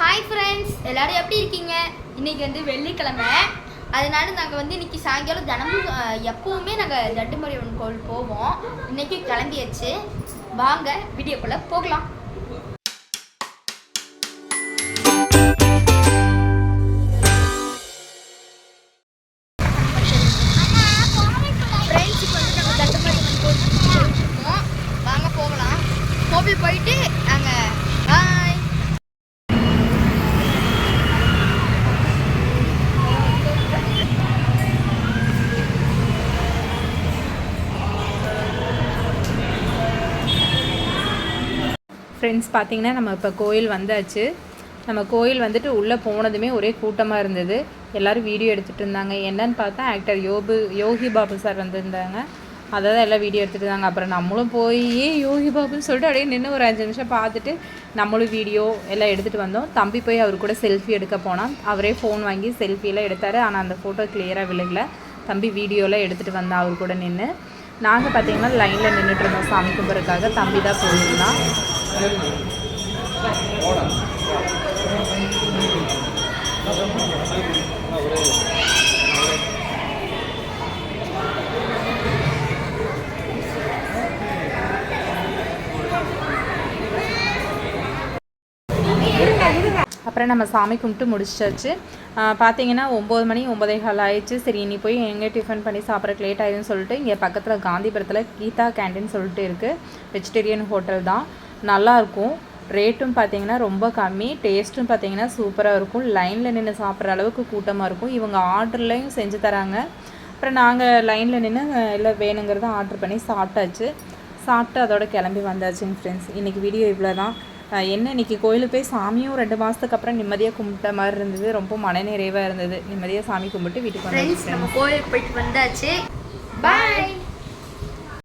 Hi friends, எல்லாரும் எப்படி இருக்கீங்க? இன்னைக்கு வந்து வெள்ளிக்கிழமை, அதனால நாங்கள் வந்து இன்னைக்கு சாயங்காலம் தினமும் எப்பவுமே நாங்கள் தட்டுமாரியம்மன் கோவில் போவோம். இன்னைக்கு கிளம்பியாச்சு. வாங்க வீடியோக்குள்ள போகலாம். கோவில் போயிட்டு நாங்கள் பாய். ஃப்ரெண்ட்ஸ் பார்த்தீங்கன்னா நம்ம இப்போ கோயில் வந்தாச்சு. நம்ம கோயில் வந்துட்டு உள்ளே போனதுமே ஒரே கூட்டமாக இருந்தது. எல்லோரும் வீடியோ எடுத்துகிட்டு இருந்தாங்க. என்னன்னு பார்த்தா ஆக்டர் யோகி பாபு சார் வந்திருந்தாங்க. அதை தான் எல்லாம் வீடியோ எடுத்துகிட்டு இருந்தாங்க. அப்புறம் நம்மளும் போய் யோகி பாபுன்னு சொல்லிட்டு அப்படியே நின்று ஒரு 5 நிமிஷம் பார்த்துட்டு நம்மளும் வீடியோ எல்லாம் எடுத்துகிட்டு வந்தோம். தம்பி போய் அவர் கூட செல்ஃபி எடுக்க போனால் அவரே ஃபோன் வாங்கி செல்ஃபியெல்லாம் எடுத்தார். ஆனால் அந்த ஃபோட்டோ கிளியராக விழுகலை. தம்பி வீடியோலாம் எடுத்துகிட்டு வந்தான் அவர் கூட நின்று. நாங்கள் பார்த்தீங்கன்னா லைனில் நின்றுட்டு இருந்தோம் சாமி கும்பிட்றதுக்காக. தம்பி தான் போயிருந்தான். அப்புறம் நம்ம சாமி கும்பிட்டு முடிச்சாச்சு. பார்த்தீங்கன்னா 9 மணி 9:15 ஆயிடுச்சு. சரி இனி போய் எங்கே டிஃபன் பண்ணி சாப்பிட்றக்கு லேட் ஆகிடுன்னு சொல்லிட்டு இங்கே பக்கத்தில் காந்திபுரத்தில் கீதா கேண்டீன் சொல்லிட்டு இருக்குது. வெஜிடேரியன் ஹோட்டல் தான், நல்லாயிருக்கும். ரேட்டும் பார்த்தீங்கன்னா ரொம்ப கம்மி, டேஸ்ட்டும் பார்த்தீங்கன்னா சூப்பராக இருக்கும். லைனில் நின்று சாப்பிட்ற அளவுக்கு கூட்டமாக இருக்கும். இவங்க ஆர்டர்லையும் செஞ்சு தராங்க. அப்புறம் நாங்கள் லைனில் நின்று எல்லாம் வேணுங்கிறத ஆர்டர் பண்ணி சாப்பிட்டு அதோட கிளம்பி வந்தாச்சுங்க ஃப்ரெண்ட்ஸ். இன்றைக்கி வீடியோ இவ்வளோ தான். என்ன இன்றைக்கி கோயிலுக்கு போய் சாமியும் 2 மாதத்துக்கு அப்புறம் நிம்மதியாக கும்பிட்ட மாதிரி இருந்தது. ரொம்ப மனநிறைவாக இருந்தது. நிம்மதியாக சாமி கும்பிட்டு வீட்டுக்கு வந்து நம்ம கோயிலுக்கு போயிட்டு வந்தாச்சு. பாய்.